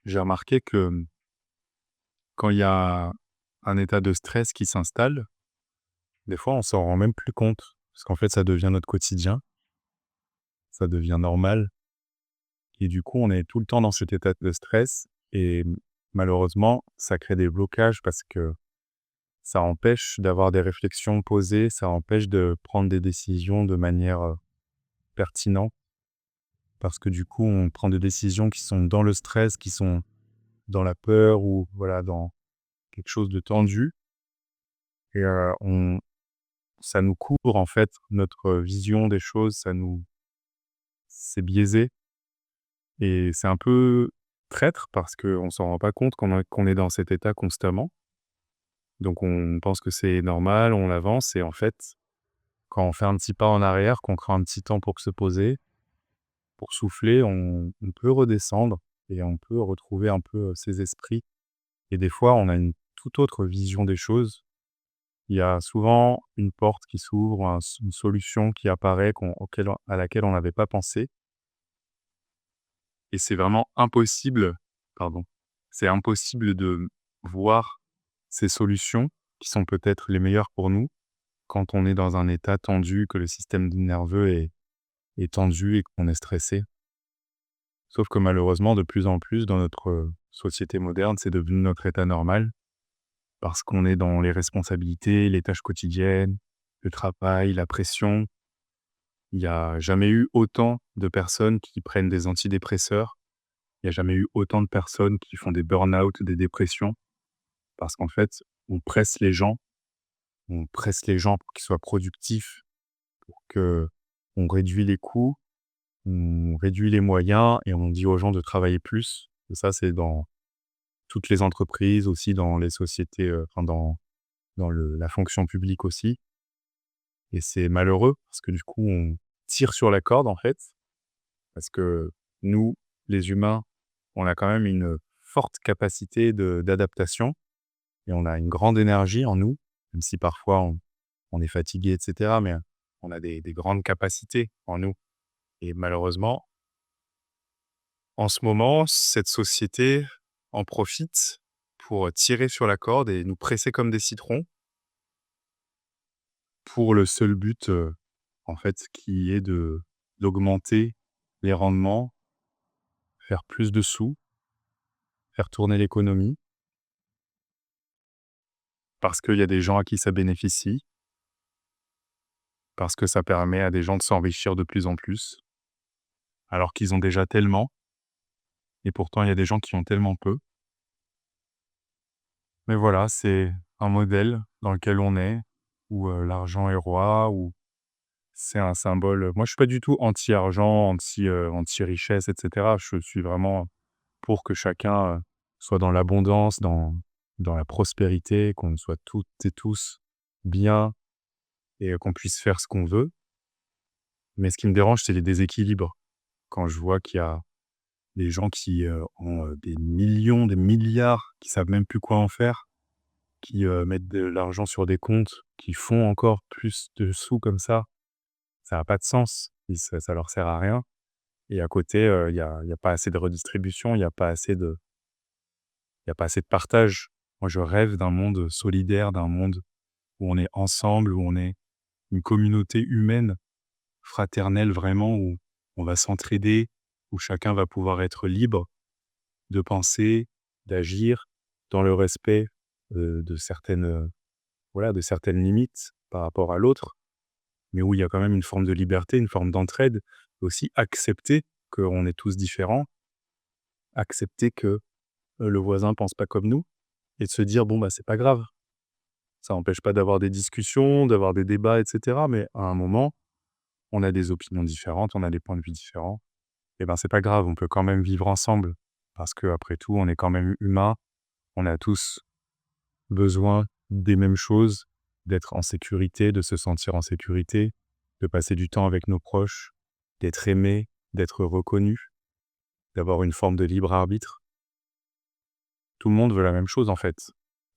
J'ai remarqué que, quand il y a un état de stress qui s'installe, des fois on s'en rend même plus compte. Parce qu'en fait ça devient notre quotidien, ça devient normal et du coup on est tout le temps dans cet état de stress et malheureusement ça crée des blocages parce que ça empêche d'avoir des réflexions posées, ça empêche de prendre des décisions de manière, pertinente. Parce que du coup on prend des décisions qui sont dans le stress, qui sont dans la peur ou voilà dans quelque chose de tendu et on ça nous couvre en fait, notre vision des choses, c'est biaisé et c'est un peu traître parce qu'on s'en rend pas compte qu'on est dans cet état constamment. Donc on pense que c'est normal, on avance et en fait, quand on fait un petit pas en arrière, qu'on prend un petit temps pour se poser, pour souffler, on peut redescendre et on peut retrouver un peu, ses esprits et des fois, on a une toute autre vision des choses. Il y a souvent une porte qui s'ouvre, une solution qui apparaît à laquelle on n'avait pas pensé et c'est vraiment impossible pardon, c'est impossible de voir ces solutions qui sont peut-être les meilleures pour nous quand on est dans un état tendu, que le système nerveux est tendu et qu'on est stressé. Sauf que malheureusement, de plus en plus dans notre, société moderne, c'est devenu notre état normal parce qu'on est dans les responsabilités, les tâches quotidiennes, le travail, la pression. Il y a jamais eu autant de personnes qui prennent des antidépresseurs. Il y a jamais eu autant de personnes qui font des burn-out, des dépressions, parce qu'en fait, on presse les gens, on presse les gens pour qu'ils soient productifs, pour que on réduit les coûts, on réduit les moyens et on dit aux gens de travailler plus. Et ça, c'est dans toutes les entreprises, aussi dans les sociétés, enfin dans la fonction publique aussi et c'est malheureux parce que du coup, on tire sur la corde, en fait, parce que nous, les humains, on a quand même une forte capacité d'adaptation et on a une grande énergie en nous, même si parfois on est fatigué et cetera, mais on a des grandes capacités en nous et malheureusement, en ce moment, cette société en profite pour tirer sur la corde et nous presser comme des citrons pour le seul but, en fait, qui est de d'augmenter les rendements, faire plus de sous, faire tourner l'économie parce qu'il y a des gens à qui ça bénéficie, parce que ça permet à des gens de s'enrichir de plus en plus, alors qu'ils ont déjà tellement et pourtant il y a des gens qui ont tellement peu. Mais voilà, c'est un modèle dans lequel on est, où, l'argent est roi, où c'est un symbole, moi je suis pas du tout anti-argent, anti-richesse et cetera. Je suis vraiment pour que chacun, soit dans l'abondance, dans la prospérité, qu'on soit toutes et tous bien et qu'on puisse faire ce qu'on veut. Mais ce qui me dérange, c'est les déséquilibres. Quand je vois qu'il y a des gens qui, ont, des millions, des milliards, qui savent même plus quoi en faire, qui, mettent de l'argent sur des comptes, qui font encore plus de sous comme ça a pas de sens et ça leur sert à rien et à côté, il y a pas assez de redistribution, il y a pas assez de partage. Moi, je rêve d'un monde solidaire, d'un monde où on est ensemble, où on est une communauté humaine, fraternelle vraiment, où on va s'entraider, où chacun va pouvoir être libre de penser, d'agir dans le respect, de certaines, voilà, de certaines limites par rapport à l'autre, mais où il y a quand même une forme de liberté, une forme d'entraide. Aussi accepter qu'on est tous différents, accepter que, le voisin pense pas comme nous et de se dire: «Bon, bah, c'est pas grave». Ça n'empêche pas d'avoir des discussions, d'avoir des débats et cetera, mais à un moment, on a des opinions différentes, on a des points de vue différents et ben, c'est pas grave, on peut quand même vivre ensemble parce qu'après tout, on est quand même humains. On a tous besoin des mêmes choses, d'être en sécurité, de se sentir en sécurité, de passer du temps avec nos proches, d'être aimé, d'être reconnu, d'avoir une forme de libre arbitre. Tout le monde veut la même chose, en fait.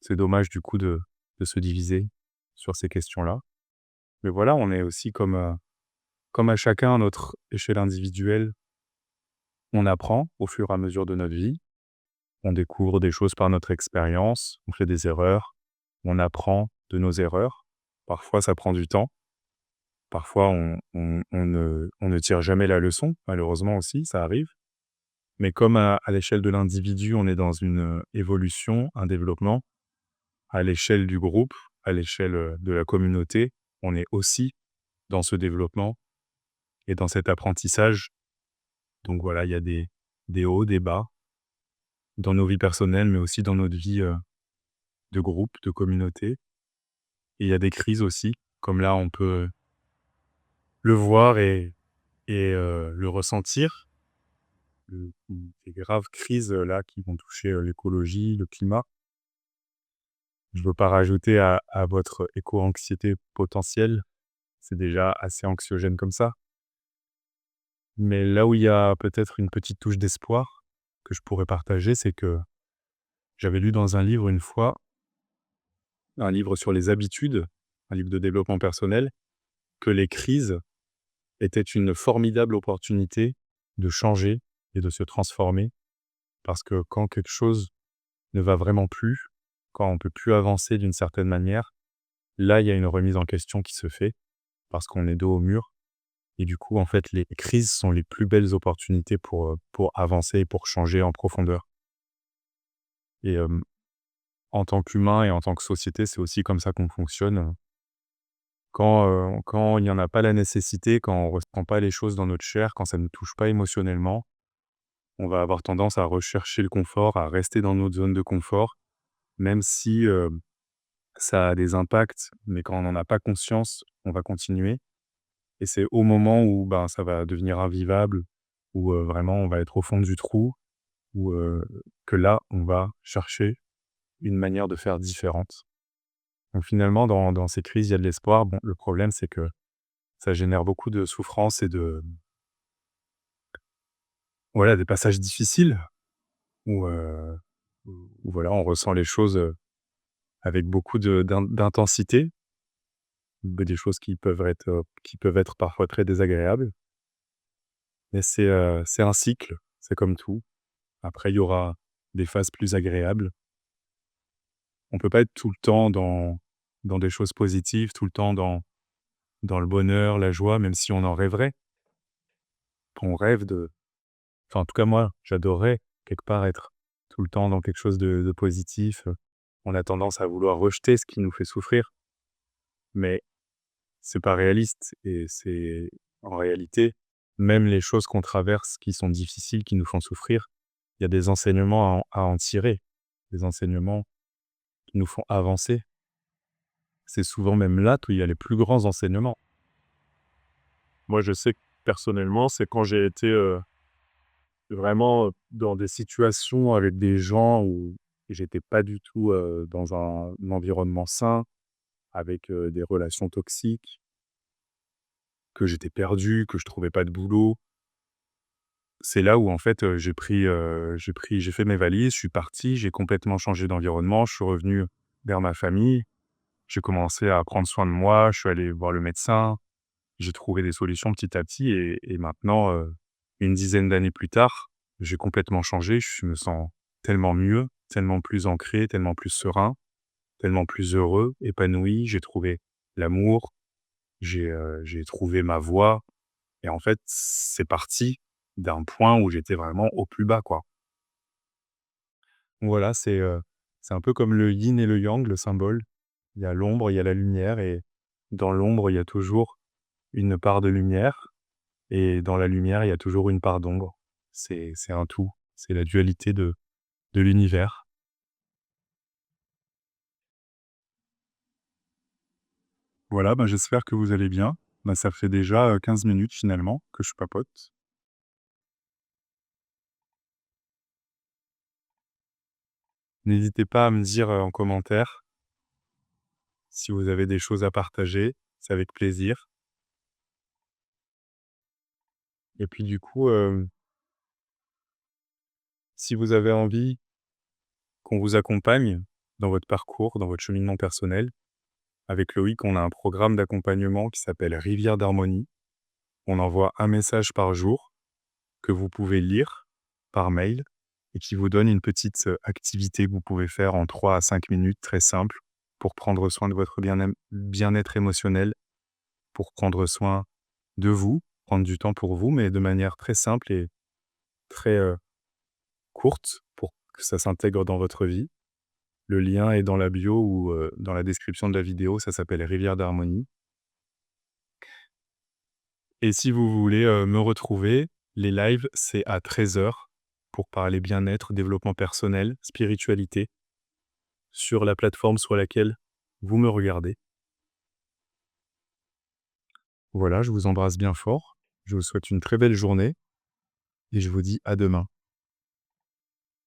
C'est dommage du coup de se diviser sur ces questions-là. Mais voilà, on est aussi comme à chacun à notre échelle individuelle, on apprend au fur et à mesure de notre vie On découvre des choses par notre expérience, on fait des erreurs, on apprend de nos erreurs. Parfois, ça prend du temps. Parfois, on ne tire jamais la leçon, malheureusement aussi, ça arrive. Mais comme à l'échelle de l'individu, on est dans une, évolution, un développement, à l'échelle du groupe, à l'échelle, de la communauté, on est aussi dans ce développement et dans cet apprentissage. Donc voilà, il y a des hauts, des bas dans nos vies personnelles, mais aussi dans notre vie, de groupe, de communauté. Et il y a des crises aussi, comme là, on peut le voir et le ressentir. Des graves crises, là, qui vont toucher, l'écologie, le climat. Je veux pas rajouter à votre éco-anxiété potentielle, c'est déjà assez anxiogène comme ça. Mais là où il y a peut-être une petite touche d'espoir que je pourrais partager, c'est que j'avais lu dans un livre une fois, un livre sur les habitudes, un livre de développement personnel, que les crises étaient une formidable opportunité de changer et de se transformer. Parce que quand quelque chose ne va vraiment plus, quand on peut plus avancer d'une certaine manière, là, il y a une remise en question qui se fait parce qu'on est dos au mur. Et du coup, en fait, les crises sont les plus belles opportunités pour avancer et pour changer en profondeur. Et en tant qu'humain et en tant que société, c'est aussi comme ça qu'on fonctionne. Quand il n'y en a pas la nécessité, quand on ne ressent pas les choses dans notre chair, quand ça ne nous touche pas émotionnellement, on va avoir tendance à rechercher le confort, à rester dans notre zone de confort, même si, ça a des impacts, mais quand on n'en a pas conscience, on va continuer. Et c'est au moment où, ben, ça va devenir invivable, où, vraiment on va être au fond du trou, où, que là, on va chercher une manière de faire différente. Donc finalement, dans ces crises, il y a de l'espoir. Bon, le problème, c'est que ça génère beaucoup de souffrance et de voilà, des passages difficiles où, où voilà, on ressent les choses, avec beaucoup d'intensité, des choses qui peuvent être parfois très désagréables. Mais c'est un cycle, c'est comme tout. Après, il y aura des phases plus agréables. On peut pas être tout le temps dans des choses positives, tout le temps dans le bonheur, la joie, même si on en rêverait. On rêve de enfin, en tout cas, moi, j'adorerais quelque part être tout le temps dans quelque chose de positif. On a tendance à vouloir rejeter ce qui nous fait souffrir, mais c'est pas réaliste et c'est en réalité, même les choses qu'on traverse qui sont difficiles, qui nous font souffrir, il y a des enseignements à en tirer, des enseignements qui nous font avancer. C'est souvent même là où il y a les plus grands enseignements. Moi, je sais que personnellement, c'est quand j'ai été, vraiment, dans des situations avec des gens où j'étais pas du tout, dans un environnement sain, avec, des relations toxiques, que j'étais perdu, que je trouvais pas de boulot. C'est là où en fait, j'ai fait mes valises, je suis parti, j'ai complètement changé d'environnement, je suis revenu vers ma famille. J'ai commencé à prendre soin de moi, je suis allé voir le médecin, j'ai trouvé des solutions petit à petit et maintenant, une dizaine d'années plus tard, j'ai complètement changé. Je me sens tellement mieux, tellement plus ancré, tellement plus serein, tellement plus heureux, épanoui. J'ai trouvé l'amour, j'ai trouvé ma voie et en fait, c'est parti d'un point où j'étais vraiment au plus bas, quoi. Voilà, c'est un peu comme le yin et le yang, le symbole. Il y a l'ombre, il y a la lumière et dans l'ombre, il y a toujours une part de lumière et dans la lumière, il y a toujours une part d'ombre. C'est un tout, c'est la dualité de l'univers. Voilà, bah, j'espère que vous allez bien. Bah, ça fait déjà, 15 minutes finalement que je papote. N'hésitez pas à me dire, en commentaire si vous avez des choses à partager, c'est avec plaisir et puis du coup, si vous avez envie qu'on vous accompagne dans votre parcours, dans votre cheminement personnel, avec Loïc, on a un programme d'accompagnement qui s'appelle Rivière d'harmonie. On envoie un message par jour que vous pouvez lire par mail et qui vous donne une petite, activité que vous pouvez faire en 3 à 5 minutes, très simple, pour prendre soin de votre bien-être émotionnel, pour prendre soin de vous, prendre du temps pour vous, mais de manière très simple et très, courte pour que ça s'intègre dans votre vie. Le lien est dans la bio ou, dans la description de la vidéo, ça s'appelle Rivière d'harmonie. Et si vous voulez, me retrouver, les lives, c'est à 13 heures pour parler bien-être, développement personnel, spiritualité, sur la plateforme sur laquelle vous me regardez. Voilà, je vous embrasse bien fort. Je vous souhaite une très belle journée et je vous dis à demain.